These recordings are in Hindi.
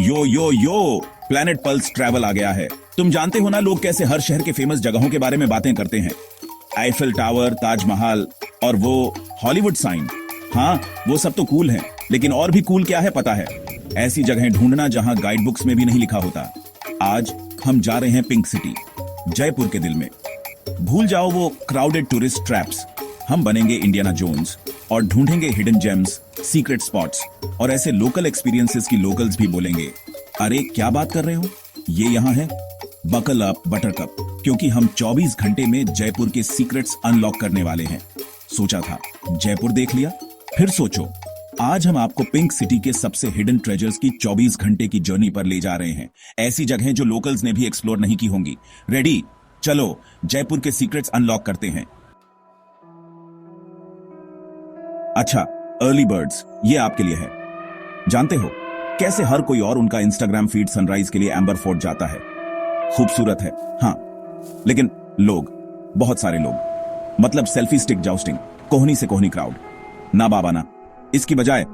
यो यो यो, प्लैनेट पल्स ट्रैवल आ गया है। तुम जानते हो ना लोग कैसे हर शहर के फेमस जगहों के बारे में बातें करते हैं। आईफिल टावर, ताजमहल और वो हॉलीवुड साइन। हाँ, वो सब तो कूल है, लेकिन और भी कूल क्या है पता है? ऐसी जगहें ढूंढना जहां गाइड बुक्स में भी नहीं लिखा होता। आज हम जा रहे हैं पिंक सिटी, जयपुर के दिल में। भूल जाओ वो क्राउडेड टूरिस्ट ट्रैप्स। हम बनेंगे इंडियाना जोन्स और ढूंढेंगे हिडन जेम्स, सीक्रेट स्पॉट्स और ऐसे लोकल एक्सपीरियंसेस की लोकल्स भी बोलेंगे, अरे क्या बात कर रहे हो, ये यहाँ है। बकल अप बटरकप, क्योंकि हम 24 घंटे में जयपुर के सीक्रेट्स अनलॉक करने वाले हैं। सोचा था जयपुर देख लिया, फिर सोचो आज हम आपको पिंक सिटी के सबसे हिडन ट्रेजर्स की 24 घंटे की जर्नी पर ले जा रहे हैं। ऐसी जगहें जो लोकल्स ने भी एक्सप्लोर नहीं की होंगी। रेडी? चलो जयपुर के सीक्रेट्स अनलॉक करते हैं। अच्छा, अर्ली बर्ड्स, ये आपके लिए है। जानते हो कैसे हर कोई और उनका इंस्टाग्राम फीड सनराइज के लिए एम्बर फोर्ट जाता है? खूबसूरत है हाँ, लेकिन लोग, बहुत सारे लोग, मतलब सेल्फी स्टिक जाउस्टिंग, कोहनी से कोहनी क्राउड। ना बाबा ना, इसकी बजाय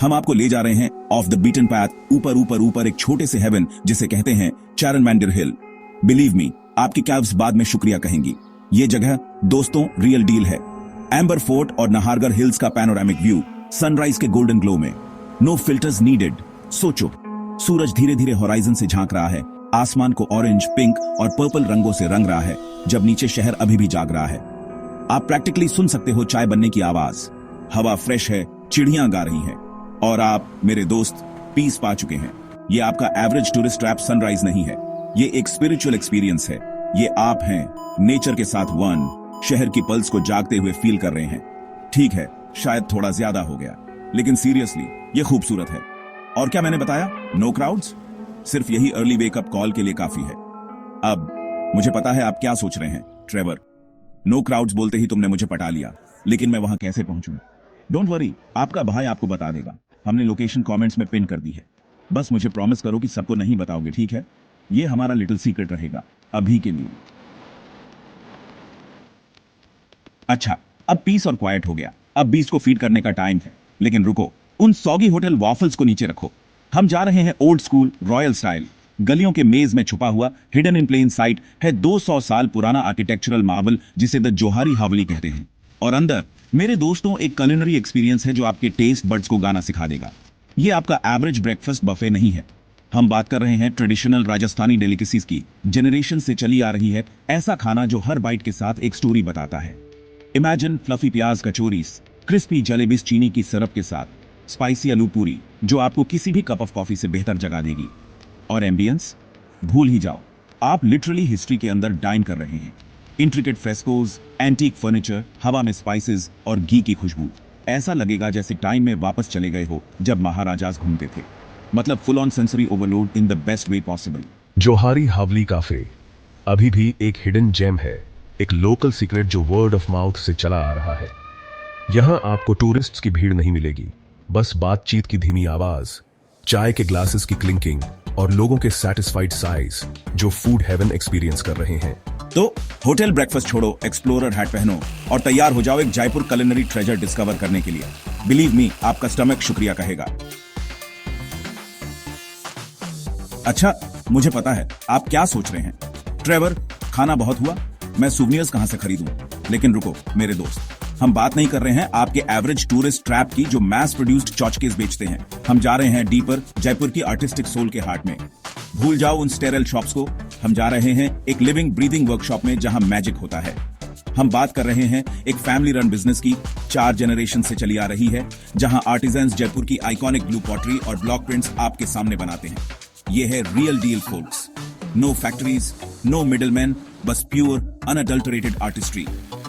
हम आपको ले जा रहे हैं ऑफ द बीटन पैथ, ऊपर ऊपर ऊपर एक छोटे से हेवन जिसे कहते हैं चारनमैंडिर हिल। बिलीव मी, आपकी कैब्स बाद में शुक्रिया कहेंगी। ये जगह दोस्तों रियल डील है। एम्बर फोर्ट और नाहरगढ़ हिल्स का पैनोरामिक व्यू, सनराइज के गोल्डन ग्लो में, नो फिल्टर्स नीडेड। सोचो, सूरज धीरे धीरे होराइजन से झांक रहा है, आसमान को ऑरेंज, पिंक और पर्पल रंगों से रंग रहा है, जब नीचे शहर अभी भी जाग रहा है। आप प्रैक्टिकली सुन सकते हो चाय बनने की आवाज, हवा फ्रेश है, चिड़ियां गा रही हैं, और आप मेरे दोस्त पीस पा चुके हैं। ये आपका एवरेज टूरिस्ट ट्रैप सनराइज नहीं है, ये एक स्पिरिचुअल एक्सपीरियंस है। ये आप हैं नेचर के साथ वन, शहर की पल्स को जागते हुए फील कर रहे हैं। ठीक है, शायद थोड़ा ज्यादा हो गया, लेकिन सीरियसली ये खूबसूरत है। और क्या मैंने बताया, नो क्राउड्स? सिर्फ यही अर्ली वेकअप कॉल के लिए काफी है। अब मुझे पता है आप क्या सोच रहे हैं, ट्रेवर, नो क्राउड्स बोलते ही तुमने मुझे पटा लिया, लेकिन मैं वहां कैसे पहुंचूं? डोंट वरी, आपका भाई आपको बता देगा। हमने लोकेशन कमेंट्स में पिन कर दी है। बस मुझे प्रॉमिस करो कि सबको नहीं बताओगे, ठीक है? ये हमारा लिटिल सीक्रेट रहेगा अभी के लिए। अच्छा, अब पीस और क्वाइट हो गया, अब बीस को फीड करने का टाइम है। लेकिन रुको, उन सॉगी होटल वॉफल्स को नीचे रखो। हम जा रहे हैं ओल्ड स्कूल रॉयल स्टाइल। गलियों के मेज में छुपा हुआ हिडन इन प्लेन साइट है 200 साल पुराना आर्किटेक्चरल मार्वल जिसे द जोहारी हवेली कहते हैं। और अंदर मेरे दोस्तों एक कुलिनरी एक्सपीरियंस है जो आपके टेस्ट बड्स को गाना सिखा देगा। ये आपका एवरेज ब्रेकफास्ट बफे नहीं है। हम बात कर रहे हैं ट्रेडिशनल राजस्थानी डेलिकेसीज की, जनरेशन से चली आ रही है ऐसा खाना जो हर बाइट के साथ एक स्टोरी बताता है। इमेजिन फ्लफी प्याज कचोरीज, क्रिस्पी जलेबीज चीनी की सिरप के साथ, स्पाइसी आलू पूरी जो आपको किसी भी कप ऑफ कॉफी से बेहतर जगा देगी। और एम्बियंस भूल ही जाओ, आप लिटरली हिस्ट्री के अंदर डाइन कर रहे हैं। इंट्रिकेट फ्रेस्कोज, एंटीक फर्नीचर, हवा में स्पाइसेस और घी की खुशबू, ऐसा लगेगा जैसे टाइम में वापस चले गए हो जब महाराजास घूमते थे। मतलब full on sensory overload in the best way possible. Johari Haveli cafe अभी भी एक हिडन जेम है, एक लोकल सीक्रेट जो वर्ड ऑफ माउथ से चला आ रहा है। यहाँ आपको टूरिस्ट्स की भीड़ नहीं मिलेगी, बस बातचीत की धीमी आवाज, चाय के ग्लासेस की क्लिंकिंग और लोगों के सैटिस्फाइड साइज जो फूड हेवन एक्सपीरियंस कर रहे हैं। तो होटल ब्रेकफास्ट छोड़ो, एक्सप्लोरर हैट पहनो और तैयार हो जाओ एक जयपुर कुलिनरी ट्रेजर डिस्कवर करने के लिए। बिलीव मी, आपका स्टमक शुक्रिया कहेगा। अच्छा, मुझे पता है आप क्या सोच रहे हैं, ट्रेवर खाना बहुत हुआ, मैं सुवेनियर्स कहां से खरीदूं? लेकिन रुको मेरे दोस्त, हम बात नहीं कर रहे हैं आपके एवरेज टूरिस्ट ट्रैप की जो मैस प्रोड्यूस्ड चौचकेस बेचते हैं। हम जा रहे हैं डीपर, जयपुर की आर्टिस्टिक सोल के हार्ट में। भूल जाओ उन स्टेरल शॉप्स को, हम जा रहे हैं एक लिविंग ब्रीदिंग वर्कशॉप में जहां मैजिक होता है। हम बात कर रहे हैं एक फैमिली रन बिजनेस की, 4 जनरेशन से चली आ रही है, जहां आर्टिजन्स जयपुर की आइकॉनिक ब्लू पॉटरी और ब्लॉक प्रिंट्स आपके सामने बनाते हैं। ये है real deal folks, no factories, no middleman, बस प्योर अनअडल्टरेटेड आर्टिस्ट्री।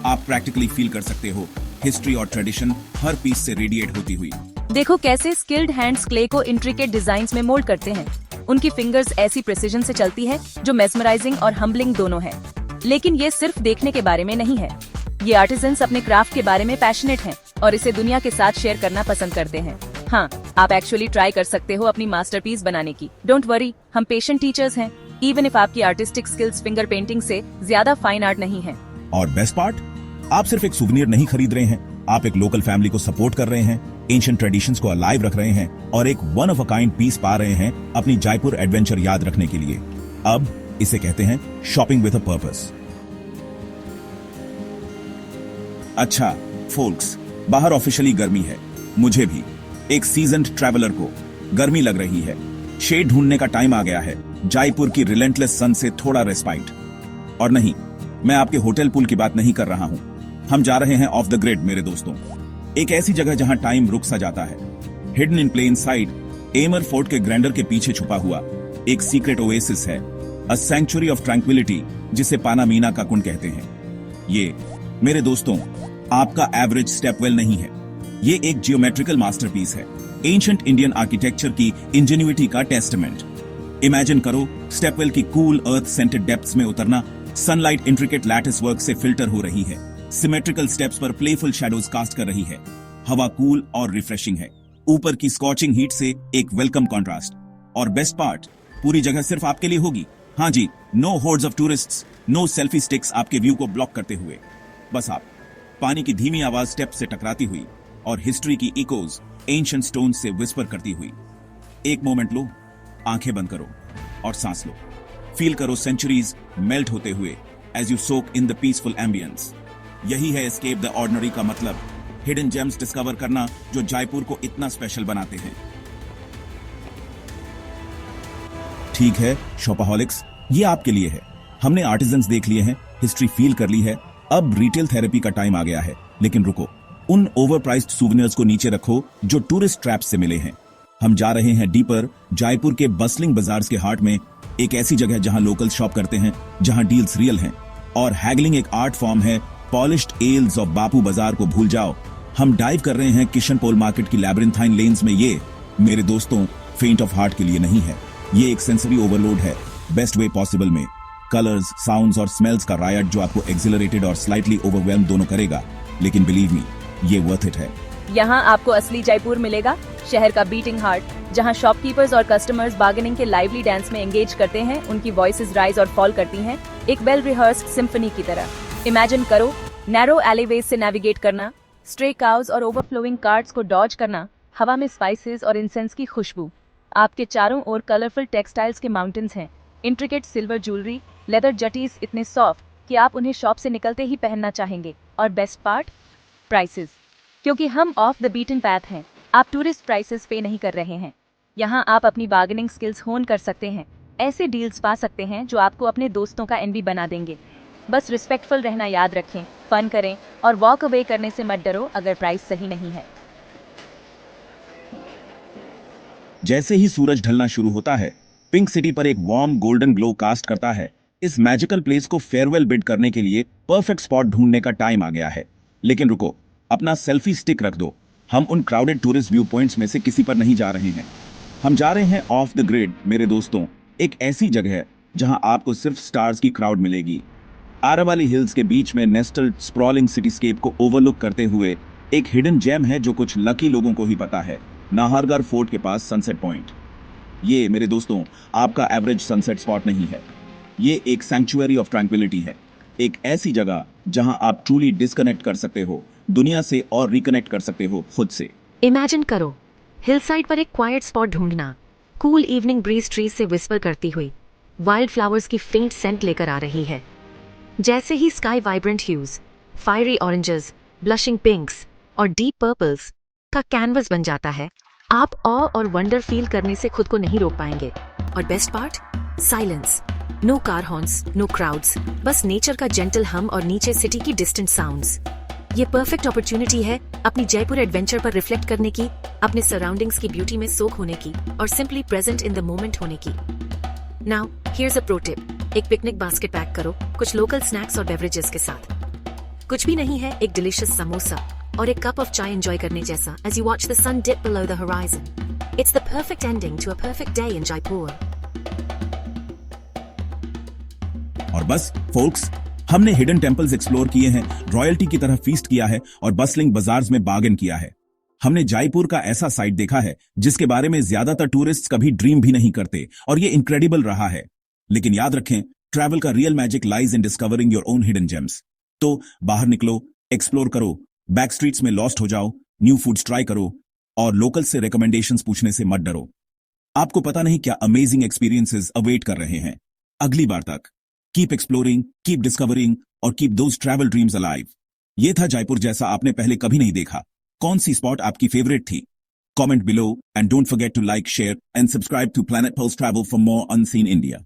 आप प्रैक्टिकली फील कर सकते हो हिस्ट्री और ट्रेडिशन हर पीस से रेडिएट होती हुई। देखो कैसे स्किल्ड हैंड्स क्ले को इंट्रिकेट डिजाइन्स में मोल्ड करते हैं। उनकी फिंगर्स ऐसी प्रिसीजन से चलती है जो मेस्मराइजिंग और हम्बलिंग दोनों है। लेकिन ये सिर्फ देखने के बारे में नहीं है, ये आर्टिजन्स अपने क्राफ्ट के बारे में पैशनेट हैं और इसे दुनिया के साथ शेयर करना पसंद करते हैं। हाँ, आप एक्चुअली ट्राई कर सकते हो अपनी मास्टरपीस बनाने की। डोंट वरी, हम पेशेंट टीचर्स हैं, इवन इफ आपकी आर्टिस्टिक स्किल्स फिंगर पेंटिंग से ज्यादा फाइन आर्ट नहीं है। और बेस्ट पार्ट, आप सिर्फ एक सुवेनियर नहीं खरीद रहे हैं, आप एक लोकल फैमिली को सपोर्ट कर रहे हैं। एंशिएंट ट्रेडिशंस को अलाइव रख रहे हैं और एक one of a kind piece पा रहे हैं अपनी जयपुर एडवेंचर याद रखने के लिए। अब इसे कहते हैं शॉपिंग विद अ पर्पस। अच्छा फोल्क्स, बाहर ऑफिशियली गर्मी है, मुझे भी एक सीजन्ड ट्रैवलर को गर्मी लग रही है। शेड ढूंढने का टाइम आ गया है, जयपुर की रिलेंटलेस सन से थोड़ा रेस्पाइट। और नहीं, मैं आपके होटल पूल की बात नहीं कर रहा हूं। हम जा रहे हैं ऑफ द ग्रिड मेरे दोस्तों, एक ऐसी जगह जहां टाइम रुक सा जाता है। Hidden in plain sight, Amer fort के ग्रैंडर के पीछे छुपा हुआ एक सीक्रेट ओएसिस है, अ सैंक्चुरी ऑफ ट्रैंक्विलिटी, जिसे पानामीना का कुंड कहते हैं। ये मेरे दोस्तों आपका एवरेज स्टेपवेल नहीं है, ये एक जियोमेट्रिकल मास्टरपीस है, एंशिएंट इंडियन आर्किटेक्चर की इंजेन्युइटी का टेस्टामेंट। इमेजिन करो स्टेपवेल की कूल अर्थ सेंटेड डेप्थ्स में उतरना, सनलाइट इंट्रिकेट लैटिस वर्क से फिल्टर हो रही है, सिमेट्रिकल स्टेप्स पर प्लेफुल शैडोज कास्ट कर रही है, हवा कूल और रिफ्रेशिंग है, ऊपर की स्कॉचिंग हीट से एक वेलकम कॉन्ट्रास्ट। और बेस्ट पार्ट, पूरी जगह सिर्फ आपके लिए होगी। हाँ जी, no hordes of tourists, no selfie sticks आपके व्यू को ब्लॉक करते हुए, बस आप, पानी की धीमी आवाज स्टेप से टकराती हुई और हिस्ट्री की इकोज एंशिएंट स्टोन से विस्पर करती हुई। एक मोमेंट लो, आंखें बंद करो और सांस लो, फील करो सेंचुरीज मेल्ट होते हुए as you soak in the peaceful ambience. यही है एस्केप द ऑर्डिनरी का मतलब, हिडन जेम्स डिस्कवर करना जो जयपुर को इतना स्पेशल बनाते हैं। ठीक है शॉपaholics, ये आपके लिए है। हमने आर्टिजन्स देख लिए हैं, हिस्ट्री फील कर ली है, अब रिटेल थेरेपी का टाइम आ गया है। लेकिन रुको, उन ओवरप्राइस्ड सूवेनियर्स को नीचे रखो जो टूरिस्ट ट्रैप्स से मिले हैं। हम जा रहे हैं डीपर, जयपुर के बसलिंग बाजार्स के हार्ट में, एक ऐसी जगह जहां लोकल शॉप करते हैं, जहां डील्स रियल हैं और हैगलिंग एक आर्ट फॉर्म है। पॉलिश्ड एल्स ऑफ बापू बाजार को भूल जाओ। हम डाइव कर रहे हैं किशन पोल मार्केट की लैब्रिंथाइन लेन्स में। ये मेरे दोस्तों फेंट ऑफ हार्ट के लिए नहीं है, ये एक सेंसरी ओवरलोड है, बेस्ट वे पॉसिबल में। कलर्स, साउंड्स और स्मेल्स का रायट जो आपको एक्सिलरेटेड और स्लाइटली ओवरवेल्म दोनों करेगा, लेकिन बिलीव मी, ये वर्थ इट है। यहाँ आपको असली जयपुर मिलेगा, शहर का बीटिंग हार्ट, जहाँ शॉपकीपर्स और कस्टमर्स बार्गेनिंग के लाइवली डांस में एंगेज करते हैं, उनकी वॉइसेस राइज और फॉल करती हैं, एक वेल रिहर्स्ड सिम्फनी की तरह। इमेजिन करो नैरो एलीवेज से नेविगेट करना, स्ट्रे काउज और ओवरफ्लोइंग कार्ट्स को डॉज करना, हवा में स्पाइसेस और इंसेंस की खुशबू। आपके चारों ओर कलरफुल टेक्सटाइल्स के माउंटेन्स हैं, इंट्रिकेट सिल्वर ज्वेलरी, लेदर जटीज इतने सॉफ्ट कि आप उन्हें शॉप से निकलते ही पहनना चाहेंगे। और बेस्ट पार्ट, प्राइसेस, क्योंकि हम ऑफ द बीटन पैथ हैं, आप टूरिस्ट प्राइसेस पे नहीं कर रहे हैं। यहाँ आप अपनी बार्गेनिंग स्किल्स होन कर सकते हैं, ऐसे डील्स पा सकते हैं जो आपको अपने दोस्तों का एनवी बना देंगे। बस रिस्पेक्टफुल रहना याद रखें, फन करें और वॉक अवे करने से मत डरो अगर प्राइस सही नहीं है। जैसे ही सूरज ढलना शुरू होता है, पिंक सिटी पर एक वार्म गोल्डन ग्लो कास्ट करता है। इस मैजिकल प्लेस को फेयरवेल बिड करने के लिए परफेक्ट स्पॉट ढूंढने का टाइम आ गया है। लेकिन रुको, अपना सेल्फी स्टिक रख दो, हम उन क्राउडेड टूरिस्ट व्यू पॉइंट्स में से किसी पर नहीं जा रहे हैं। हम जा रहे हैं ऑफ द ग्रिड मेरे दोस्तों, एक ऐसी जगह जहां आपको सिर्फ स्टार्स की क्राउड मिलेगी। आरावली हिल्स के बीच में नेस्टल्ड स्प्रॉलिंग सिटीस्केप को ओवरलुक करते हुए एक हिडन जेम है जो कुछ लकी लोगों को ही पता है, नाहरगढ़ फोर्ट के पास सनसेट पॉइंट। ये मेरे दोस्तों आपका एवरेज सनसेट स्पॉट नहीं है, ये एक सैंक्चुअरी ऑफ ट्रैंक्विलिटी है, एक ऐसी जगह जहां आप ट्रूली डिस्कनेक्ट कर सकते हो दुनिया से और रिकनेक्ट कर सकते हो खुद से। इमेजिन करो हिलसाइड पर एक क्वाइट स्पॉट ढूंढना, कूल इवनिंग ब्रीज ट्रीज से विस्पर करती हुई वाइल्ड फ्लावर्स की फेंट सेंट लेकर आ रही है। जैसे ही sky vibrant hues, fiery oranges, blushing pinks और डीप पर्पल्स का कैनवस बन जाता है, आप ऑ और वंडर फील करने से खुद को नहीं रोक पाएंगे। और best part, silence, no car horns, no crowds, बस नेचर का जेंटल हम और नीचे सिटी की डिस्टेंट साउंड्स। ये परफेक्ट अपॉर्चुनिटी है अपनी जयपुर एडवेंचर पर रिफ्लेक्ट करने की, अपने सराउंडिंग्स की ब्यूटी में सोख होने की और simply present in the moment होने की। Now here's a pro tip, एक पिकनिक बास्केट पैक करो कुछ लोकल स्नैक्स और बेवरेजेस के साथ। कुछ भी नहीं है एक डिलीशियस समोसा और एक कप ऑफ चाय एंजॉय करने जैसा as you watch the sun dip below the horizon. It's the perfect ending to a perfect day in Jaipur. और बस फोल्क्स, हमने हिडन टेम्पल्स एक्सप्लोर किए हैं, रॉयल्टी की तरह फीस्ट किया है और बसलिंग बाजार्स में बार्गेन किया है। हमने जयपुर का ऐसा साइट देखा है जिसके बारे में ज्यादातर टूरिस्ट्स कभी ड्रीम भी नहीं करते और ये इनक्रेडिबल रहा है। लेकिन याद रखें, ट्रैवल का real magic lies in discovering your own hidden gems. तो बाहर निकलो, एक्सप्लोर करो, बैक स्ट्रीट्स में लॉस्ट हो जाओ, न्यू फूड्स ट्राई करो और लोकल से रिकमेंडेशंस पूछने से मत डरो। आपको पता नहीं क्या अमेजिंग एक्सपीरियंसेस अवेट कर रहे हैं अगली बार तक। कीप एक्सप्लोरिंग, कीप डिस्कवरिंग और keep those travel dreams alive. ये था जयपुर जैसा आपने पहले कभी नहीं देखा। कौन सी स्पॉट आपकी फेवरेट थी? Comment below and don't forget to like, share and subscribe to Planet Pulse Travel for more unseen India.